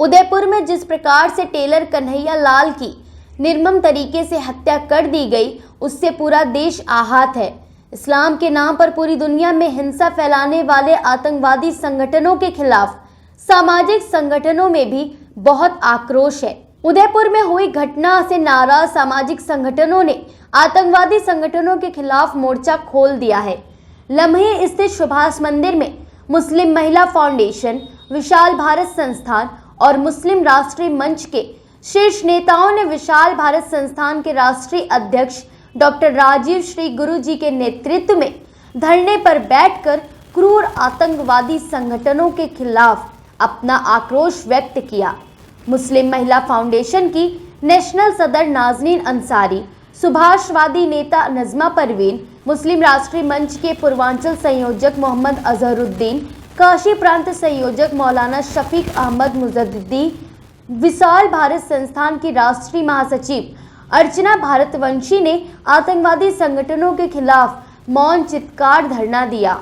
उदयपुर में जिस प्रकार से टेलर कन्हैया लाल की निर्मम तरीके से हत्या कर दी गई, उससे पूरा देश आहत है। इस्लाम के नाम पर पूरी दुनिया में हिंसा फैलाने वाले आतंकवादी संगठनों के खिलाफ सामाजिक संगठनों में भी बहुत आक्रोश है। उदयपुर में हुई घटना से नाराज सामाजिक संगठनों ने आतंकवादी संगठनों के खिलाफ मोर्चा खोल दिया है। लम्हे स्थित सुभाष मंदिर में मुस्लिम महिला फाउंडेशन, विशाल भारत संस्थान और मुस्लिम राष्ट्रीय मंच के शीर्ष नेताओं ने विशाल भारत संस्थान के राष्ट्रीय अध्यक्ष डॉक्टर राजीव श्री गुरु जी के नेतृत्व में धरने पर बैठकर क्रूर आतंकवादी संगठनों के खिलाफ अपना आक्रोश व्यक्त किया। मुस्लिम महिला फाउंडेशन की नेशनल सदर नाजनीन अंसारी, सुभाषवादी नेता नजमा परवीन, मुस्लिम राष्ट्रीय मंच के पूर्वांचल संयोजक मोहम्मद अजहरुद्दीन, काशी प्रांत संयोजक मौलाना शफीक अहमद मुजद्दिदी, विशाल भारत संस्थान की राष्ट्रीय महासचिव अर्चना भारतवंशी ने आतंकवादी संगठनों के खिलाफ मौन चित्कार धरना दिया।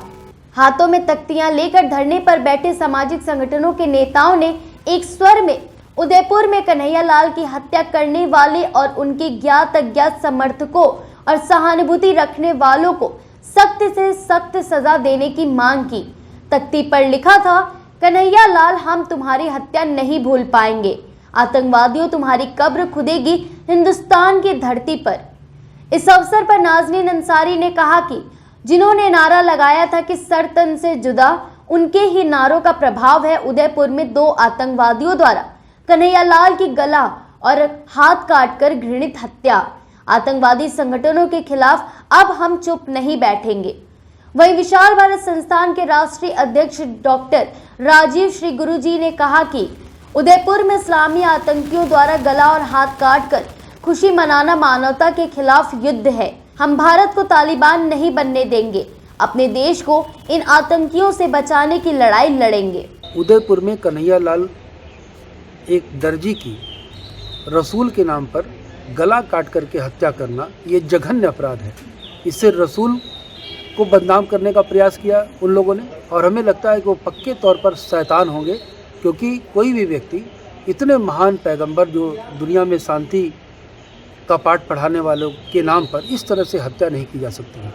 हाथों में तख्तियां लेकर धरने पर बैठे सामाजिक संगठनों के नेताओं ने एक स्वर में उदयपुर में कन्हैया लाल की हत्या करने वाले और उनके ज्ञात अज्ञात समर्थकों और सहानुभूति रखने वालों को सख्त से सख्त सजा देने की मांग की। तख्ती पर लिखा था, कन्हैया लाल, हम तुम्हारी हत्या नहीं भूल पाएंगे। आतंकवादियों, तुम्हारी कब्र खुदेगी हिंदुस्तान की धरती पर। इस अवसर पर नाजनीन अंसारी ने कहा कि जिन्होंने नारा लगाया था कि सर तन से जुदा, उनके ही नारों का प्रभाव है उदयपुर में 2 आतंकवादियों द्वारा कन्हैया लाल की गला और हाथ काटकर घृणित हत्या। आतंकवादी संगठनों के खिलाफ अब हम चुप नहीं बैठेंगे। वहीं विशाल भारत संस्थान के राष्ट्रीय अध्यक्ष डॉक्टर राजीव श्री गुरु जी ने कहा कि उदयपुर में इस्लामी आतंकियों द्वारा गला और हाथ काटकर खुशी मनाना मानवता के खिलाफ युद्ध है। हम भारत को तालिबान नहीं बनने देंगे। अपने देश को इन आतंकियों से बचाने की लड़ाई लड़ेंगे। उदयपुर में कन्हैया लाल एक दर्जी की रसूल के नाम पर गला काट करके हत्या करना ये जघन्य अपराध है। इससे रसूल को बदनाम करने का प्रयास किया उन लोगों ने, और हमें लगता है कि वो पक्के तौर पर शैतान होंगे, क्योंकि कोई भी व्यक्ति इतने महान पैगंबर जो दुनिया में शांति का पाठ पढ़ाने वालों के नाम पर इस तरह से हत्या नहीं की जा सकती है।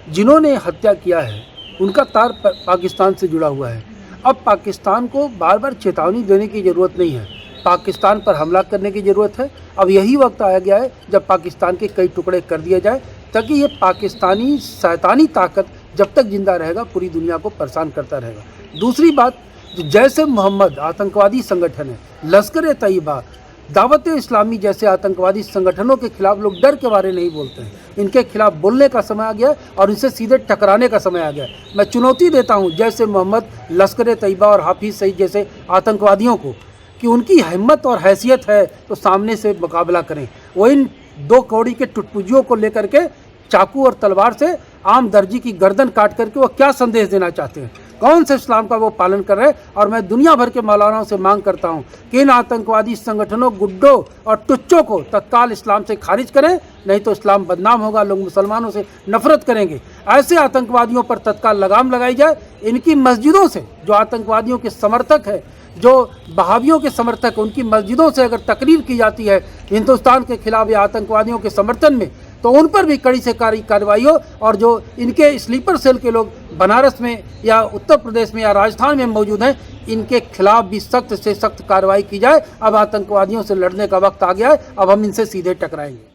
जिन्होंने हत्या किया है उनका तार पाकिस्तान से जुड़ा हुआ है। अब पाकिस्तान को बार बार चेतावनी देने की ज़रूरत नहीं है, पाकिस्तान पर हमला करने की ज़रूरत है। अब यही वक्त आया गया है जब पाकिस्तान के कई टुकड़े कर दिए जाए, ताकि ये पाकिस्तानी शैतानी ताकत जब तक जिंदा रहेगा पूरी दुनिया को परेशान करता रहेगा। दूसरी बात, जो जैसे मोहम्मद आतंकवादी संगठन है, लश्कर तैयबा, दावत इस्लामी जैसे आतंकवादी संगठनों के खिलाफ लोग डर के बारे नहीं बोलते हैं। इनके खिलाफ बोलने का समय आ गया और इनसे सीधे टकराने का समय आ गया। मैं चुनौती देता हूं जैसे मोहम्मद, लश्कर तैयबा और हाफिज सईद जैसे आतंकवादियों को कि उनकी हिम्मत और हैसियत है तो सामने से मुकाबला करें। वो इन 2 कौड़ी के टुटपुजियों को लेकर के चाकू और तलवार से आम दर्जी की गर्दन काट करके वो क्या संदेश देना चाहते हैं, कौन से इस्लाम का वो पालन कर रहे हैं। और मैं दुनिया भर के मौलानाओं से मांग करता हूं कि इन आतंकवादी संगठनों, गुड्डों और टुच्चों को तत्काल इस्लाम से खारिज करें, नहीं तो इस्लाम बदनाम होगा, लोग मुसलमानों से नफरत करेंगे। ऐसे आतंकवादियों पर तत्काल लगाम लगाई जाए। इनकी मस्जिदों से, जो आतंकवादियों के समर्थक है, जो बहावियों के समर्थक है, उनकी मस्जिदों से अगर तकरीर की जाती है हिंदुस्तान के खिलाफ या आतंकवादियों के समर्थन में, तो उन पर भी कड़ी से कार्रवाई हो। और जो इनके स्लीपर सेल के लोग बनारस में या उत्तर प्रदेश में या राजस्थान में मौजूद हैं, इनके खिलाफ भी सख्त से सख्त कार्रवाई की जाए। अब आतंकवादियों से लड़ने का वक्त आ गया है, अब हम इनसे सीधे टकराएंगे।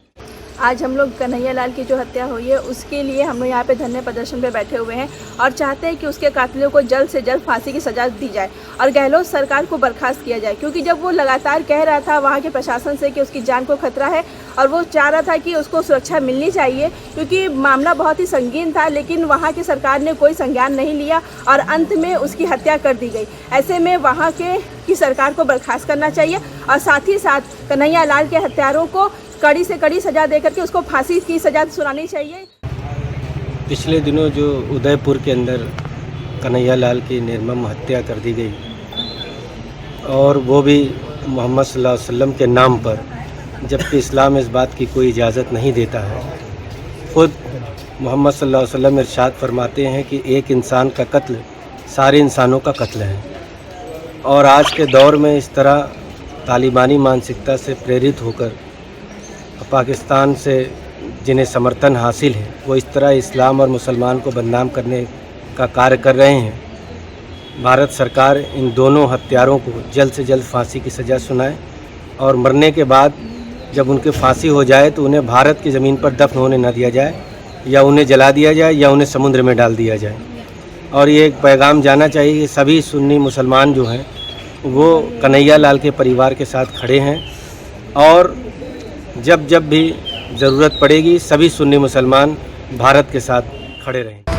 आज हम लोग कन्हैया लाल की जो हत्या हुई है उसके लिए हम लोग यहाँ पे धरने प्रदर्शन पे बैठे हुए हैं और चाहते हैं कि उसके कातिलों को जल्द से जल्द फांसी की सज़ा दी जाए और गहलोत सरकार को बर्खास्त किया जाए, क्योंकि जब वो लगातार कह रहा था वहाँ के प्रशासन से कि उसकी जान को खतरा है और वो चाह रहा था कि उसको सुरक्षा मिलनी चाहिए, क्योंकि मामला बहुत ही संगीन था, लेकिन वहाँ की सरकार ने कोई संज्ञान नहीं लिया और अंत में उसकी हत्या कर दी गई। ऐसे में वहाँ की सरकार को बर्खास्त करना चाहिए और साथ ही साथ कन्हैया लाल के हत्यारों को कड़ी से कड़ी सज़ा देकर के उसको फांसी की सज़ा सुनानी चाहिए। पिछले दिनों जो उदयपुर के अंदर कन्हैया लाल की निर्मम हत्या कर दी गई, और वो भी मोहम्मद सल्लल्लाहु अलैहि वसल्लम के नाम पर, जबकि इस्लाम इस बात की कोई इजाज़त नहीं देता है। खुद मोहम्मद सल्लल्लाहु अलैहि वसल्लम इरशाद फरमाते हैं कि एक इंसान का कत्ल सारे इंसानों का कत्ल है। और आज के दौर में इस तरह तालिबानी मानसिकता से प्रेरित होकर पाकिस्तान से जिन्हें समर्थन हासिल है वो इस तरह इस्लाम और मुसलमान को बदनाम करने का कार्य कर रहे हैं। भारत सरकार इन दोनों हत्यारों को जल्द से जल्द फांसी की सज़ा सुनाए और मरने के बाद जब उनकी फांसी हो जाए तो उन्हें भारत की ज़मीन पर दफन होने न दिया जाए, या उन्हें जला दिया जाए या उन्हें समुद्र में डाल दिया जाए। और ये एक पैगाम जाना चाहिए कि सभी सुन्नी मुसलमान जो हैं वो कन्हैया लाल के परिवार के साथ खड़े हैं और जब जब भी ज़रूरत पड़ेगी सभी सुन्नी मुसलमान भारत के साथ खड़े रहें।